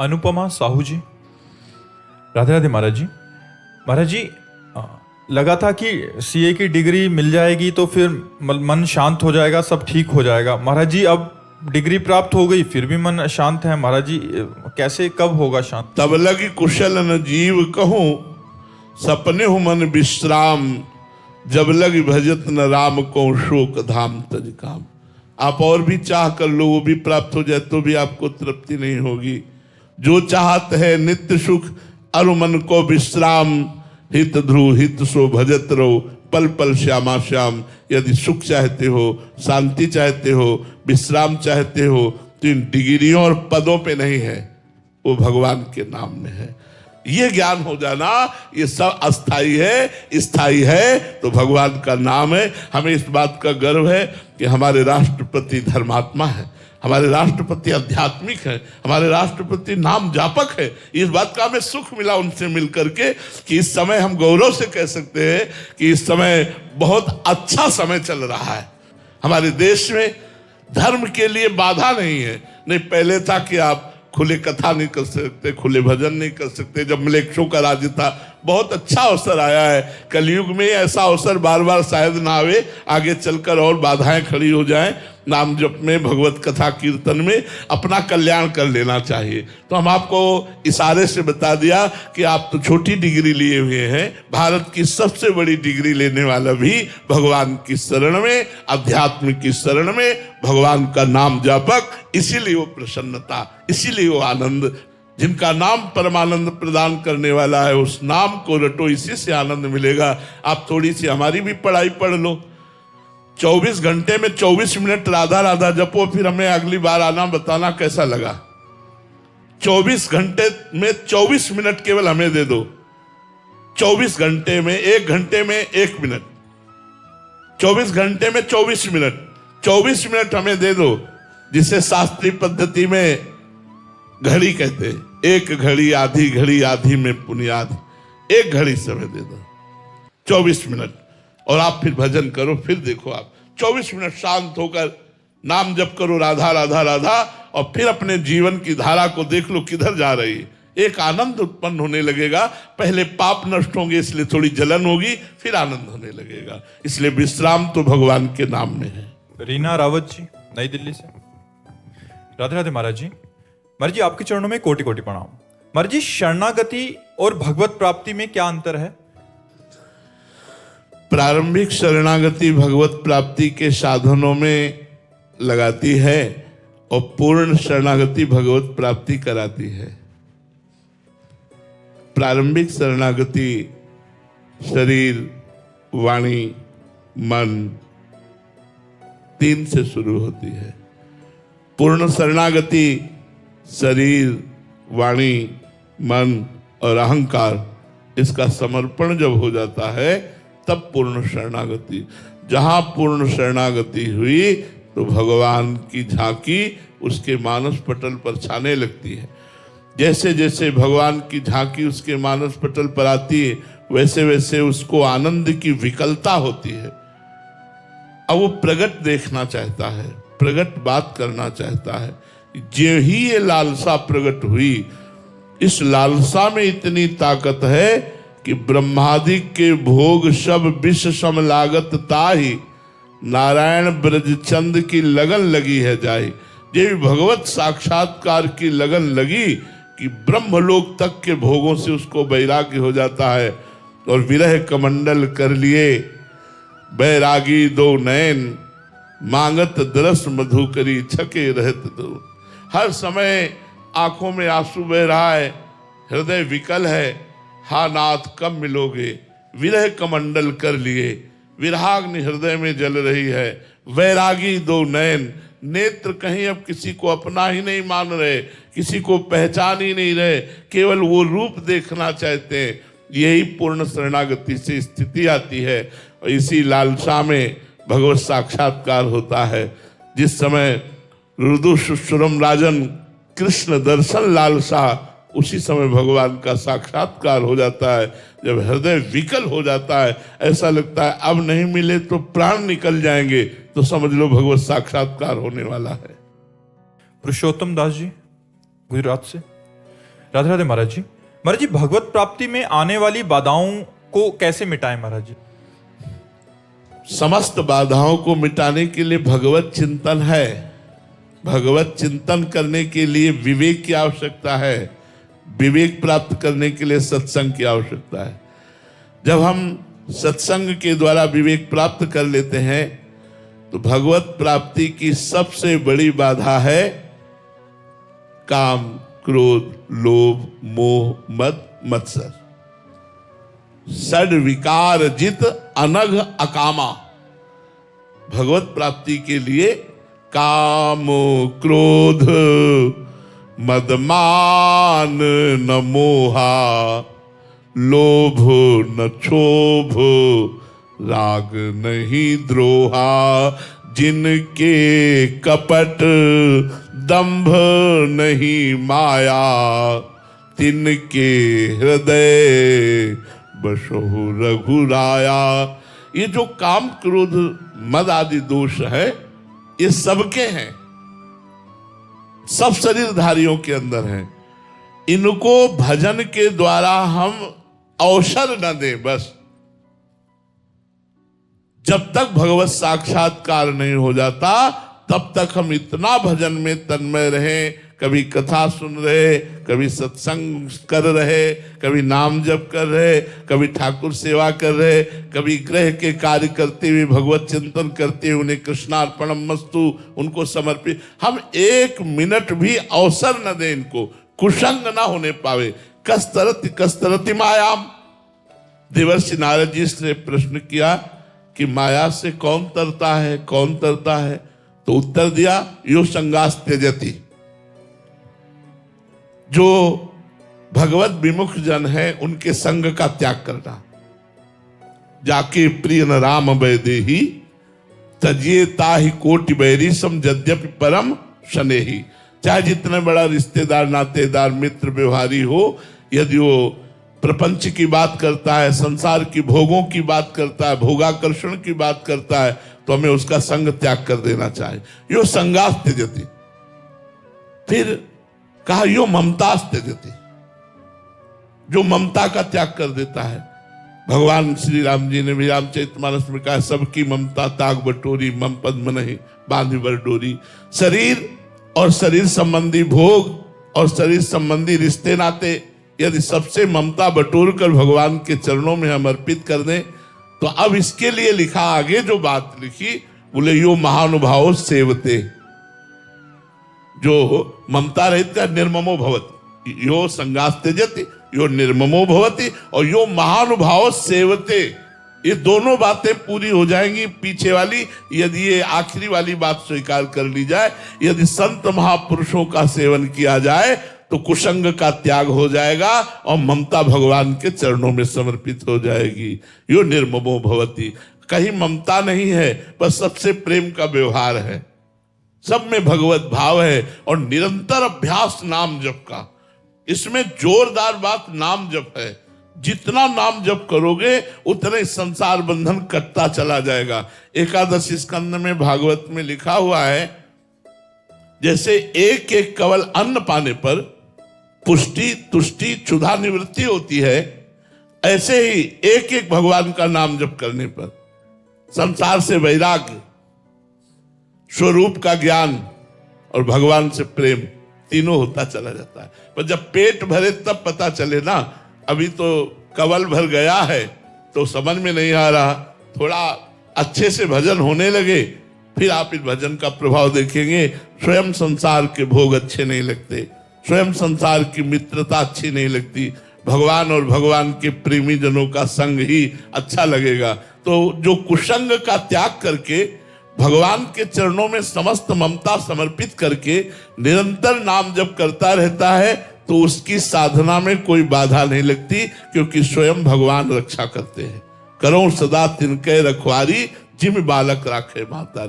अनुपमा साहू जी। राधे राधे महाराज जी। महाराज जी, लगा था कि सीए की डिग्री मिल जाएगी तो फिर मन शांत हो जाएगा, सब ठीक हो जाएगा। महाराज जी, अब डिग्री प्राप्त हो गई फिर भी मन शांत है। महाराज जी, कैसे कब होगा शांत? तब लगी कुशल न जीव कहूं, सपने हो मन विश्राम, जब लगी भजत न राम को शोक धाम तज काम। आप और भी चाह कर लो, वो भी प्राप्त हो जाए तो भी आपको तृप्ति नहीं होगी। जो चाहत है नित्य सुख, अरु मन को विश्राम, हित ध्रुव हित सो भजत रहो, पल पल श्यामा श्याम। यदि सुख चाहते हो, शांति चाहते हो, विश्राम चाहते हो, तो इन डिग्रियों और पदों पे नहीं है, वो भगवान के नाम में है। ये ज्ञान हो जाना, ये सब अस्थाई है, स्थायी है तो भगवान का नाम है। हमें इस बात का गर्व है कि हमारे राष्ट्रपति धर्मात्मा है, हमारे राष्ट्रपति आध्यात्मिक है, हमारे राष्ट्रपति नाम जापक है। इस बात का हमें सुख मिला उनसे मिलकर के कि इस समय हम गौरव से कह सकते हैं कि इस समय बहुत अच्छा समय चल रहा है। हमारे देश में धर्म के लिए बाधा नहीं है। नहीं, पहले था कि आप खुले कथा नहीं कर सकते, खुले भजन नहीं कर सकते। जब मलेच्छों का राज्य था, बहुत अच्छा अवसर आया है। कलयुग में ऐसा अवसर बार बार शायद ना आवे, आगे चलकर और बाधाएं खड़ी हो जाएं। नाम जप में, भगवत कथा कीर्तन में अपना कल्याण कर लेना चाहिए। तो हम आपको इशारे से बता दिया कि आप तो छोटी डिग्री लिए हुए हैं, भारत की सबसे बड़ी डिग्री लेने वाला भी भगवान की शरण में, अध्यात्म की शरण में, भगवान का नाम जापक। इसीलिए वो प्रसन्नता, इसीलिए वो आनंद। जिनका नाम परमानंद प्रदान करने वाला है, उस नाम को रटो, इसी से आनंद मिलेगा। आप थोड़ी सी हमारी भी पढ़ाई पढ़ लो। 24 घंटे में 24 मिनट राधा राधा जपो, फिर हमें अगली बार आना बताना कैसा लगा। 24 घंटे में 24 मिनट केवल हमें दे दो। 24 घंटे में 1 घंटे में 1 मिनट, 24 घंटे में 24 मिनट, 24 मिनट हमें दे दो, जिसे शास्त्रीय पद्धति में घड़ी कहते हैं। 1 घड़ी आधी में पुनियाद। 1 घड़ी समय दे दो, 24 मिनट, और आप फिर भजन करो। फिर देखो, आप 24 मिनट शांत होकर नाम जप करो, राधा राधा राधा, और फिर अपने जीवन की धारा को देख लो किधर जा रही है। एक आनंद उत्पन्न होने लगेगा। पहले पाप नष्ट होंगे, इसलिए थोड़ी जलन होगी, फिर आनंद होने लगेगा। इसलिए विश्राम तो भगवान के नाम में है। रीना रावत जी, नई दिल्ली से। राधे राधे महाराज जी। महाराज जी, आपके चरणों में कोटि कोटि प्रणाम। महाराज जी, शरणागति और भगवत प्राप्ति में क्या अंतर है? प्रारंभिक शरणागति भगवत प्राप्ति के साधनों में लगाती है और पूर्ण शरणागति भगवत प्राप्ति कराती है। प्रारंभिक शरणागति शरीर, वाणी, मन 3 से शुरू होती है। पूर्ण शरणागति शरीर, वाणी, मन और अहंकार, इसका समर्पण जब हो जाता है तब पूर्ण शरणागति। जहां पूर्ण शरणागति हुई तो भगवान की झांकी उसके मानस पटल पर छाने लगती है। जैसे जैसे भगवान की झांकी उसके मानस पटल पर आती है, वैसे वैसे उसको आनंद की विकलता होती है। अब वो प्रगट देखना चाहता है, प्रगट बात करना चाहता है। जो ही ये लालसा प्रकट हुई, इस लालसा में इतनी ताकत है कि ब्रह्मादिक के भोग सब विष सम लागत ताही, नारायण ब्रजचंद की लगन लगी है जाई। ये भगवत साक्षात्कार की लगन लगी कि ब्रह्मलोक तक के भोगों से उसको वैराग्य हो जाता है। और विरह कमंडल कर लिए बैरागी 2 नयन, मांगत दरस मधुकरी छके रहत दो। हर समय आंखों में आंसू बह रहा है, हृदय विकल है, हा नाथ कब मिलोगे। विरह कमंडल कर लिए, विरहाग्नि हृदय में जल रही है। वैरागी 2 नयन, नेत्र कहीं अब किसी को अपना ही नहीं मान रहे, किसी को पहचान ही नहीं रहे, केवल वो रूप देखना चाहते हैं। यही पूर्ण शरणागति से स्थिति आती है और इसी लालसा में भगवत साक्षात्कार होता है। जिस समय रुदु सुश्रुम राजन कृष्ण दर्शन लालसा, उसी समय भगवान का साक्षात्कार हो जाता है। जब हृदय विकल हो जाता है, ऐसा लगता है अब नहीं मिले तो प्राण निकल जाएंगे, तो समझ लो भगवत साक्षात्कार होने वाला है। पुरुषोत्तम दास जी, गुजरात से। राधे राधे महाराज जी। महाराज जी, भगवत प्राप्ति में आने वाली बाधाओं को कैसे मिटाएं महाराज जी? समस्त बाधाओं को मिटाने के लिए भगवत चिंतन है। भगवत चिंतन करने के लिए विवेक की आवश्यकता है। विवेक प्राप्त करने के लिए सत्संग की आवश्यकता है। जब हम सत्संग के द्वारा विवेक प्राप्त कर लेते हैं तो भगवत प्राप्ति की सबसे बड़ी बाधा है काम, क्रोध, लोभ, मोह, मद, मत्सर। षड विकार जित अनघ अकामा। भगवत प्राप्ति के लिए काम, क्रोध, मदमान न मोहा, लोभ न क्षोभ, राग नहीं द्रोहा, जिनके कपट दंभ नहीं माया, तिनके हृदय बसहु रघुराया। ये जो काम, क्रोध, मद आदि दोष है, ये सबके हैं, सब शरीरधारियों के अंदर हैं। इनको भजन के द्वारा हम अवसर न दें। बस जब तक भगवत साक्षात्कार नहीं हो जाता तब तक हम इतना भजन में तन्मय रहें, कभी कथा सुन रहे, कभी सत्संग कर रहे, कभी नाम जप कर रहे, कभी ठाकुर सेवा कर रहे, कभी ग्रह के कार्य करते हुए भगवत चिंतन करते हुए उन्हें कृष्णार्पणम मस्तु उनको समर्पित। हम एक मिनट भी अवसर न दें, इनको कुसंग ना होने पावे। कस्तरति मायाम। देवर्षि नारद जी से प्रश्न किया कि माया से कौन तरता है, कौन तरता है? तो उत्तर दिया, यो संगास त्यजति। जो भगवत विमुख जन है उनके संग का त्याग करना। जाके प्रिय न राम वैदेही, तजिए ताहि कोटि बैरी सम यद्यपि परम शनेही। चाहे जितने बड़ा रिश्तेदार, नातेदार, मित्र, व्यवहारी हो, यदि वो प्रपंच की बात करता है, संसार की भोगों की बात करता है, भोगाकर्षण की बात करता है, तो हमें उसका संग त्याग कर देना चाहिए। यो संगास त्यजति। फिर कहा यो ममतास त्यजति, जो ममता का त्याग कर देता है। भगवान श्री राम जी ने भी रामचरितमानस में कहा, सबकी ममता ताग बटोरी, मम पद्म नहीं बांधी बर डोरी। शरीर और शरीर संबंधी भोग और शरीर संबंधी रिश्ते नाते यदि सबसे ममता बटोर कर भगवान के चरणों में हम अर्पित कर दें, तो अब इसके लिए लिखा, आगे जो बात लिखी, बोले यो महानुभाव सेवते। जो ममता रहित का निर्ममो भवति, यो संगास त्यजति, यो निर्ममो भवति, और यो महानुभाव सेवते। ये दोनों बातें पूरी हो जाएंगी। पीछे वाली, यदि ये आखिरी वाली बात स्वीकार कर ली जाए, यदि संत महापुरुषों का सेवन किया जाए तो कुसंग का त्याग हो जाएगा और ममता भगवान के चरणों में समर्पित हो जाएगी। यो निर्ममो भवति। कहीं ममता नहीं है, पर सबसे प्रेम का व्यवहार है, सब में भगवत भाव है और निरंतर अभ्यास नाम जप का। इसमें जोरदार बात नाम जप है। जितना नाम जप करोगे उतने संसार बंधन कटता चला जाएगा। एकादश स्कंद में भागवत में लिखा हुआ है, जैसे एक एक कवल अन्न पाने पर पुष्टि, तुष्टि, क्षुधा निवृत्ति होती है, ऐसे ही एक एक भगवान का नाम जप करने पर संसार से वैराग्य, स्वरूप का ज्ञान और भगवान से प्रेम तीनों होता चला जाता है। पर जब पेट भरे तब पता चले ना। अभी तो कवल भर गया है तो समझ में नहीं आ रहा। थोड़ा अच्छे से भजन होने लगे, फिर आप इस भजन का प्रभाव देखेंगे। स्वयं संसार के भोग अच्छे नहीं लगते, स्वयं संसार की मित्रता अच्छी नहीं लगती, भगवान और भगवान के प्रेमी जनों का संग ही अच्छा लगेगा। तो जो कुसंग का त्याग करके भगवान के चरणों में समस्त ममता समर्पित करके निरंतर नाम जप करता रहता है, तो उसकी साधना में कोई बाधा नहीं लगती, क्योंकि स्वयं भगवान रक्षा करते हैं। करो सदा तिनके रखवारी, जिम बालक राखे माता।